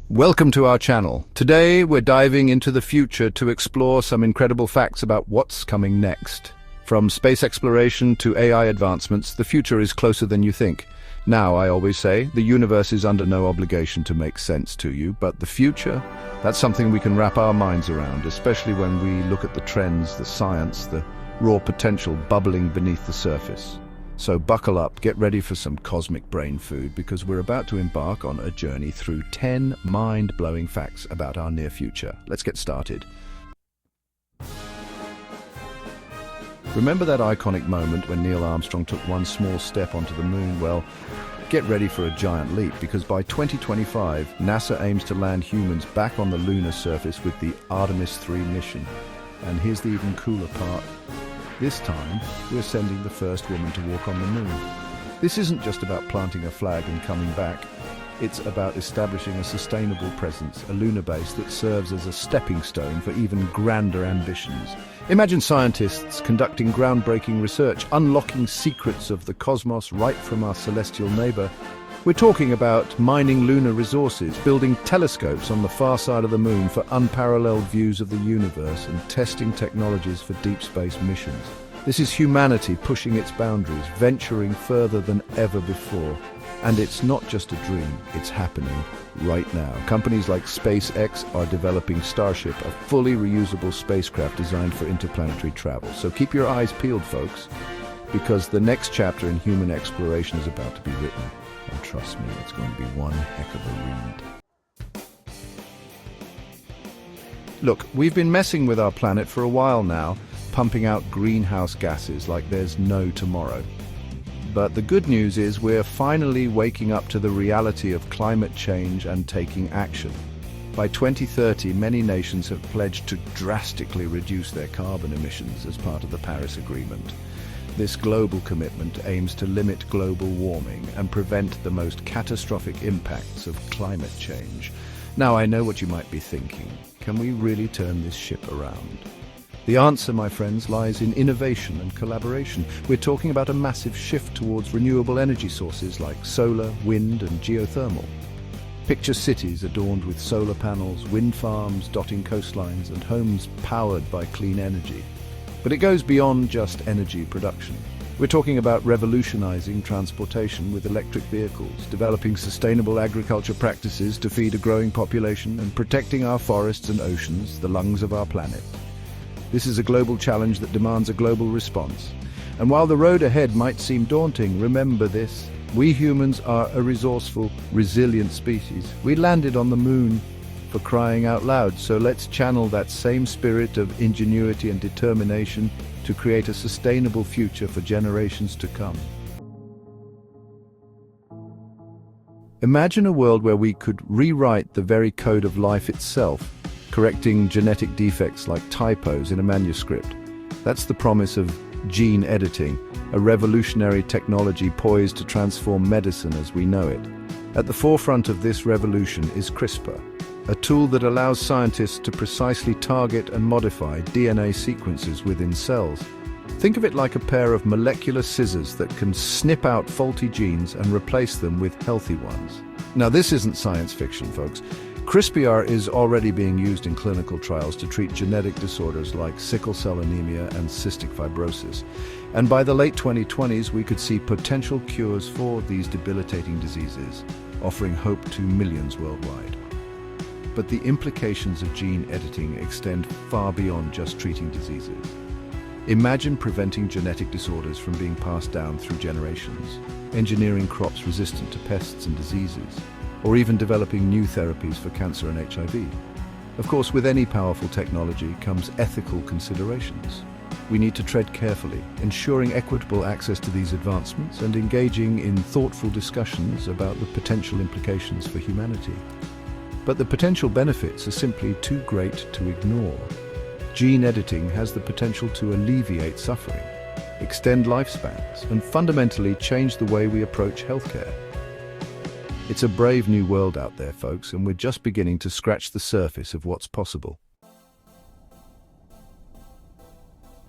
Welcome to our channel. Today we're diving into the future to explore some incredible facts about what's coming next. From space exploration to AI advancements, the future is closer than you think. Now, I always say, the universe is under no obligation to make sense to you, but the future, that's something we can wrap our minds around, especially when we look at the trends, the science, the raw potential bubbling beneath the surface. So buckle up, get ready for some cosmic brain food, because we're about to embark on a journey through 10 mind-blowing facts about our near future. Let's get started. Remember that iconic moment when Neil Armstrong took one small step onto the moon? Well, get ready for a giant leap, because by 2025, NASA aims to land humans back on the lunar surface with the Artemis 3 mission. And here's the even cooler part. This time, we're sending the first woman to walk on the moon. This isn't just about planting a flag and coming back. It's about establishing a sustainable presence, a lunar base that serves as a stepping stone for even grander ambitions. Imagine scientists conducting groundbreaking research, unlocking secrets of the cosmos right from our celestial neighbor. We're talking about mining lunar resources, building telescopes on the far side of the moon for unparalleled views of the universe, and testing technologies for deep space missions. This is humanity pushing its boundaries, venturing further than ever before. And it's not just a dream, it's happening right now. Companies like SpaceX are developing Starship, a fully reusable spacecraft designed for interplanetary travel. So keep your eyes peeled, folks, because the next chapter in human exploration is about to be written. And trust me, it's going to be one heck of a read. Look, we've been messing with our planet for a while now, pumping out greenhouse gases like there's no tomorrow. But the good news is we're finally waking up to the reality of climate change and taking action. By 2030, many nations have pledged to drastically reduce their carbon emissions as part of the Paris Agreement. This global commitment aims to limit global warming and prevent the most catastrophic impacts of climate change. Now, I know what you might be thinking. Can we really turn this ship around? The answer, my friends, lies in innovation and collaboration. We're talking about a massive shift towards renewable energy sources like solar, wind, and geothermal. Picture cities adorned with solar panels, wind farms dotting coastlines, and homes powered by clean energy. But it goes beyond just energy production. We're talking about revolutionizing transportation with electric vehicles, developing sustainable agriculture practices to feed a growing population, and protecting our forests and oceans, the lungs of our planet. This is a global challenge that demands a global response. And while the road ahead might seem daunting, remember this: we humans are a resourceful, resilient species. We landed on the moon, for crying out loud, so let's channel that same spirit of ingenuity and determination to create a sustainable future for generations to come. Imagine a world where we could rewrite the very code of life itself, correcting genetic defects like typos in a manuscript. That's the promise of gene editing, a revolutionary technology poised to transform medicine as we know it. At the forefront of this revolution is CRISPR, a tool that allows scientists to precisely target and modify DNA sequences within cells. Think of it like a pair of molecular scissors that can snip out faulty genes and replace them with healthy ones. Now, this isn't science fiction, folks. CRISPR is already being used in clinical trials to treat genetic disorders like sickle cell anemia and cystic fibrosis. And by the late 2020s, we could see potential cures for these debilitating diseases, offering hope to millions worldwide. But the implications of gene editing extend far beyond just treating diseases. Imagine preventing genetic disorders from being passed down through generations, engineering crops resistant to pests and diseases, or even developing new therapies for cancer and HIV. Of course, with any powerful technology comes ethical considerations. We need to tread carefully, ensuring equitable access to these advancements and engaging in thoughtful discussions about the potential implications for humanity. But the potential benefits are simply too great to ignore. Gene editing has the potential to alleviate suffering, extend lifespans, and fundamentally change the way we approach healthcare. It's a brave new world out there, folks, and we're just beginning to scratch the surface of what's possible.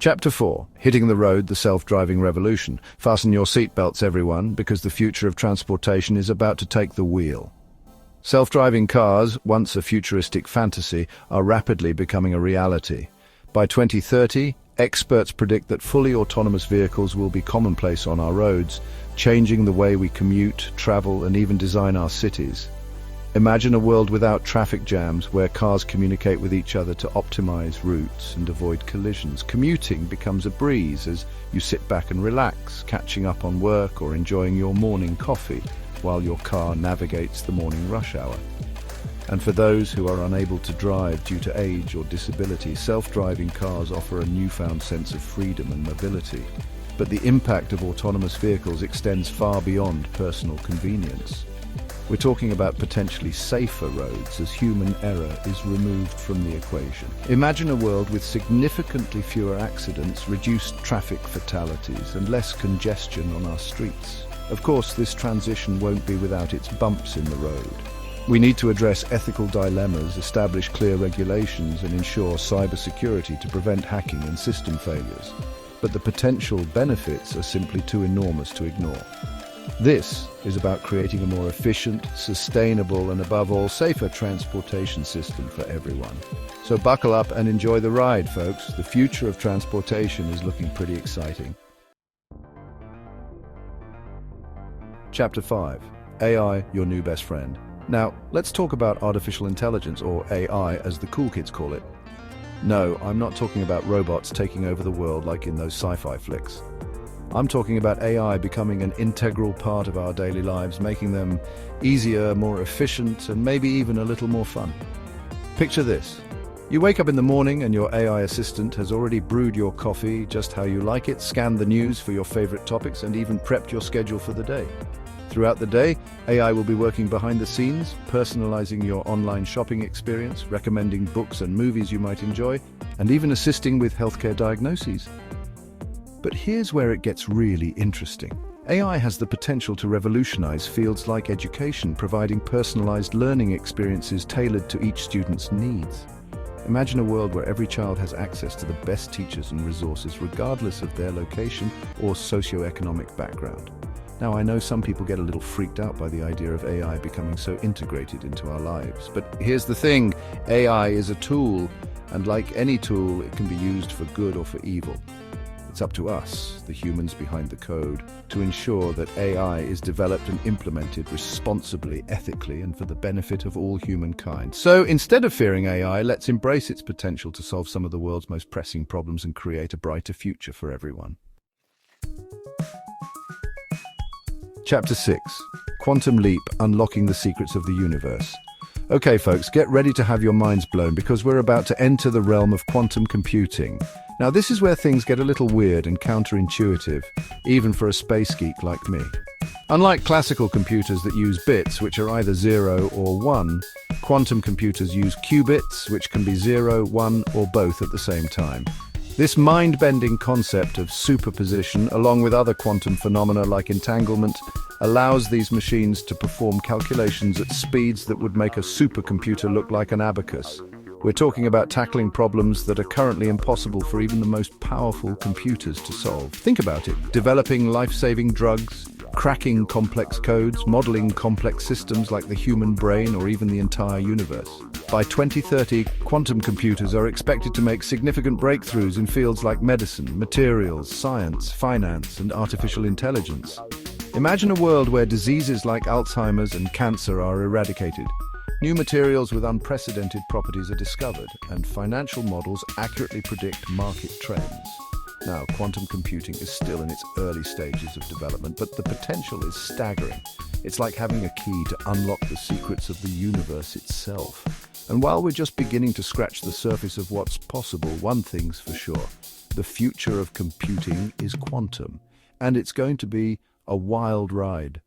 Chapter 4. Hitting the Road, the Self-Driving Revolution. Fasten your seatbelts, everyone, because the future of transportation is about to take the wheel. Self-driving cars, once a futuristic fantasy, are rapidly becoming a reality. By 2030, experts predict that fully autonomous vehicles will be commonplace on our roads, changing the way we commute, travel, and even design our cities. Imagine a world without traffic jams, where cars communicate with each other to optimize routes and avoid collisions. Commuting becomes a breeze as you sit back and relax, catching up on work or enjoying your morning coffee while your car navigates the morning rush hour. And for those who are unable to drive due to age or disability, self-driving cars offer a newfound sense of freedom and mobility. But the impact of autonomous vehicles extends far beyond personal convenience. We're talking about potentially safer roads as human error is removed from the equation. Imagine a world with significantly fewer accidents, reduced traffic fatalities, and less congestion on our streets. Of course, this transition won't be without its bumps in the road. We need to address ethical dilemmas, establish clear regulations, and ensure cybersecurity to prevent hacking and system failures. But the potential benefits are simply too enormous to ignore. This is about creating a more efficient, sustainable, and above all, safer transportation system for everyone. So buckle up and enjoy the ride, folks. The future of transportation is looking pretty exciting. Chapter 5. AI, your new best friend. Now, let's talk about artificial intelligence, or AI as the cool kids call it. No, I'm not talking about robots taking over the world like in those sci-fi flicks. I'm talking about AI becoming an integral part of our daily lives, making them easier, more efficient, and maybe even a little more fun. Picture this. You wake up in the morning and your AI assistant has already brewed your coffee just how you like it, scanned the news for your favorite topics, and even prepped your schedule for the day. Throughout the day, AI will be working behind the scenes, personalizing your online shopping experience, recommending books and movies you might enjoy, and even assisting with healthcare diagnoses. But here's where it gets really interesting. AI has the potential to revolutionize fields like education, providing personalized learning experiences tailored to each student's needs. Imagine a world where every child has access to the best teachers and resources, regardless of their location or socioeconomic background. Now, I know some people get a little freaked out by the idea of AI becoming so integrated into our lives. But here's the thing, AI is a tool, and like any tool, it can be used for good or for evil. It's up to us, the humans behind the code, to ensure that AI is developed and implemented responsibly, ethically, and for the benefit of all humankind. So instead of fearing AI, let's embrace its potential to solve some of the world's most pressing problems and create a brighter future for everyone. Chapter 6. Quantum Leap, Unlocking the Secrets of the Universe. Okay, folks, get ready to have your minds blown because we're about to enter the realm of quantum computing. Now, this is where things get a little weird and counterintuitive, even for a space geek like me. Unlike classical computers that use bits, which are either 0 or 1, quantum computers use qubits, which can be 0, 1, or both at the same time. This mind-bending concept of superposition, along with other quantum phenomena like entanglement, allows these machines to perform calculations at speeds that would make a supercomputer look like an abacus. We're talking about tackling problems that are currently impossible for even the most powerful computers to solve. Think about it. Developing life-saving drugs, cracking complex codes, modeling complex systems like the human brain or even the entire universe. By 2030, quantum computers are expected to make significant breakthroughs in fields like medicine, materials, science, finance, and artificial intelligence. Imagine a world where diseases like Alzheimer's and cancer are eradicated. New materials with unprecedented properties are discovered, and financial models accurately predict market trends. Now, quantum computing is still in its early stages of development, but the potential is staggering. It's like having a key to unlock the secrets of the universe itself. And while we're just beginning to scratch the surface of what's possible, one thing's for sure. The future of computing is quantum, and it's going to be a wild ride.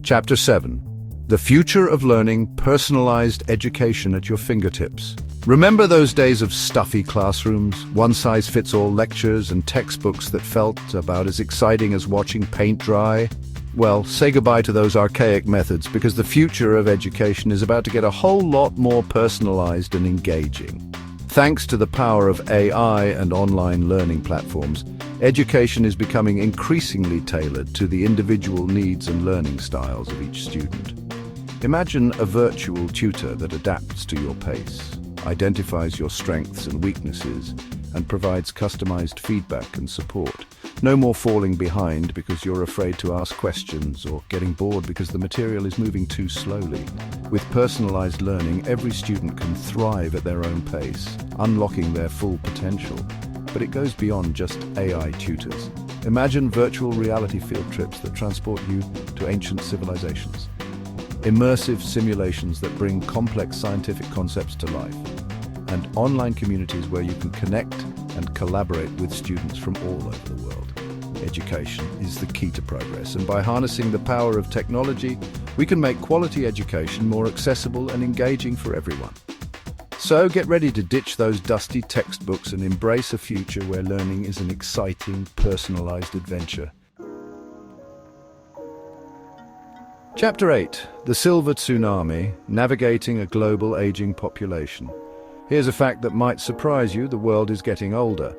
Chapter 7. The future of learning, personalized education at your fingertips. Remember those days of stuffy classrooms, one-size-fits-all lectures, and textbooks that felt about as exciting as watching paint dry? Well, say goodbye to those archaic methods because the future of education is about to get a whole lot more personalized and engaging. Thanks to the power of AI and online learning platforms, Education is becoming increasingly tailored to the individual needs and learning styles of each student. Imagine a virtual tutor that adapts to your pace, identifies your strengths and weaknesses, and provides customized feedback and support. No more falling behind because you're afraid to ask questions or getting bored because the material is moving too slowly. With personalized learning, every student can thrive at their own pace, unlocking their full potential. But it goes beyond just AI tutors. Imagine virtual reality field trips that transport you to ancient civilizations. Immersive simulations that bring complex scientific concepts to life. And online communities where you can connect and collaborate with students from all over the world. Education is the key to progress, and by harnessing the power of technology, we can make quality education more accessible and engaging for everyone. So get ready to ditch those dusty textbooks and embrace a future where learning is an exciting, personalized adventure. Chapter 8. The Silver Tsunami, Navigating a Global Aging Population. Here's a fact that might surprise you: the world is getting older.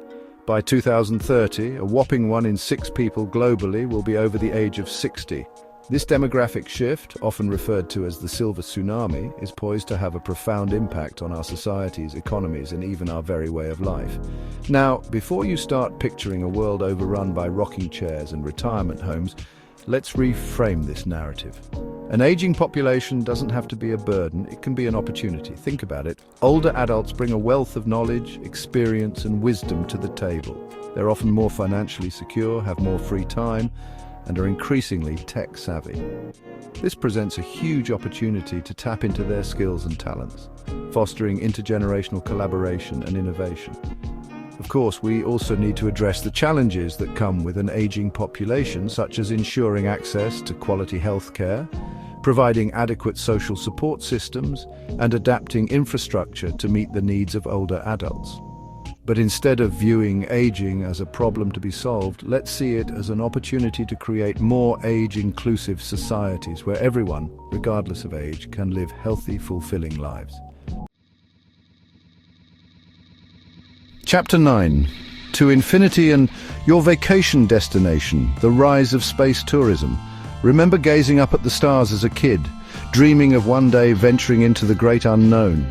By 2030, a whopping 1 in 6 people globally will be over the age of 60. This demographic shift, often referred to as the Silver Tsunami, is poised to have a profound impact on our societies, economies, and even our very way of life. Now, before you start picturing a world overrun by rocking chairs and retirement homes, let's reframe this narrative. An aging population doesn't have to be a burden, it can be an opportunity. Think about it. Older adults bring a wealth of knowledge, experience, and wisdom to the table. They're often more financially secure, have more free time, and are increasingly tech-savvy. This presents a huge opportunity to tap into their skills and talents, fostering intergenerational collaboration and innovation. Of course, we also need to address the challenges that come with an aging population, such as ensuring access to quality healthcare, providing adequate social support systems, and adapting infrastructure to meet the needs of older adults. But instead of viewing aging as a problem to be solved, let's see it as an opportunity to create more age-inclusive societies where everyone, regardless of age, can live healthy, fulfilling lives. Chapter 9. To Infinity and Your Vacation Destination, the Rise of Space Tourism. Remember gazing up at the stars as a kid, dreaming of one day venturing into the great unknown?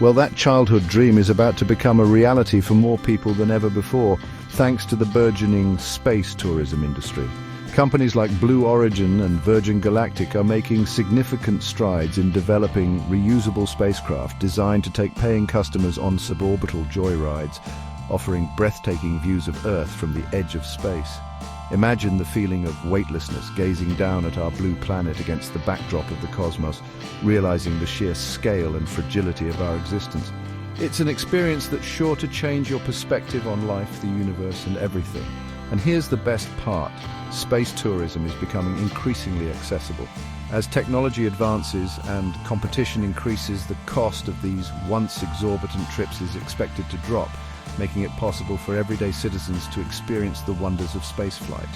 Well, that childhood dream is about to become a reality for more people than ever before, thanks to the burgeoning space tourism industry. Companies like Blue Origin and Virgin Galactic are making significant strides in developing reusable spacecraft designed to take paying customers on suborbital joyrides, offering breathtaking views of Earth from the edge of space. Imagine the feeling of weightlessness gazing down at our blue planet against the backdrop of the cosmos, realizing the sheer scale and fragility of our existence. It's an experience that's sure to change your perspective on life, the universe, and everything. And here's the best part: space tourism is becoming increasingly accessible. As technology advances and competition increases, the cost of these once exorbitant trips is expected to drop, making it possible for everyday citizens to experience the wonders of spaceflight.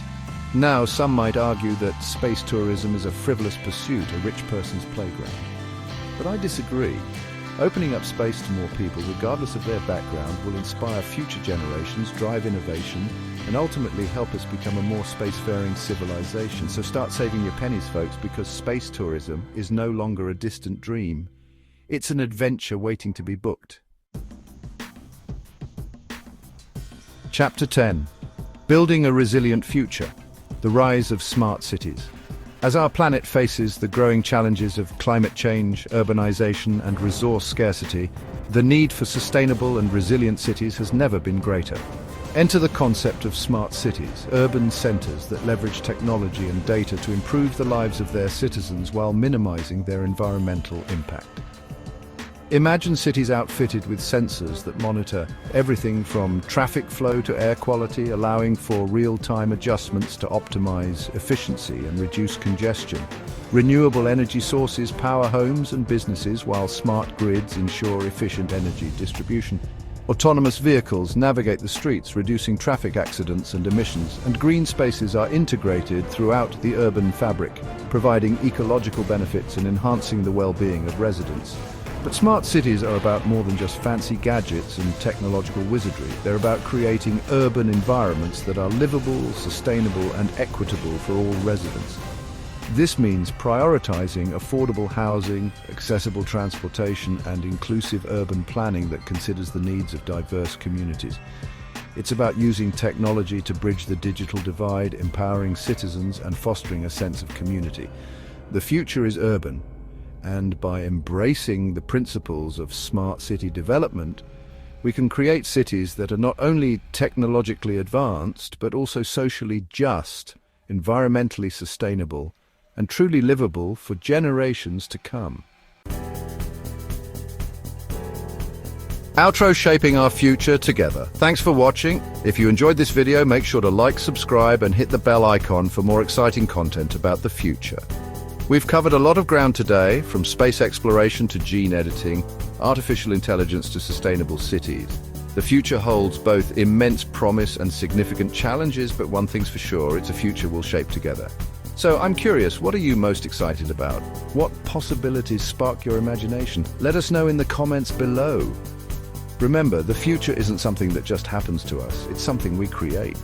Now, some might argue that space tourism is a frivolous pursuit, a rich person's playground. But I disagree. Opening up space to more people, regardless of their background, will inspire future generations, drive innovation, and ultimately help us become a more spacefaring civilization. So start saving your pennies, folks, because space tourism is no longer a distant dream. It's an adventure waiting to be booked. Chapter 10. Building a Resilient Future, the Rise of Smart Cities. As our planet faces the growing challenges of climate change, urbanization, and resource scarcity, the need for sustainable and resilient cities has never been greater. Enter the concept of smart cities, urban centers that leverage technology and data to improve the lives of their citizens while minimizing their environmental impact. Imagine cities outfitted with sensors that monitor everything from traffic flow to air quality, allowing for real-time adjustments to optimize efficiency and reduce congestion. Renewable energy sources power homes and businesses, while smart grids ensure efficient energy distribution. Autonomous vehicles navigate the streets, reducing traffic accidents and emissions, and green spaces are integrated throughout the urban fabric, providing ecological benefits and enhancing the well-being of residents. But smart cities are about more than just fancy gadgets and technological wizardry. They're about creating urban environments that are livable, sustainable, and equitable for all residents. This means prioritizing affordable housing, accessible transportation, and inclusive urban planning that considers the needs of diverse communities. It's about using technology to bridge the digital divide, empowering citizens, and fostering a sense of community. The future is urban, and by embracing the principles of smart city development, we can create cities that are not only technologically advanced, but also socially just, environmentally sustainable, and truly livable for generations to come. Outro shaping our future together. Thanks for watching. If you enjoyed this video, make sure to like, subscribe, and hit the bell icon for more exciting content about the future. We've covered a lot of ground today, from space exploration to gene editing, artificial intelligence to sustainable cities. The future holds both immense promise and significant challenges, but one thing's for sure, it's a future we'll shape together. So I'm curious, what are you most excited about? What possibilities spark your imagination? Let us know in the comments below. Remember, the future isn't something that just happens to us, it's something we create.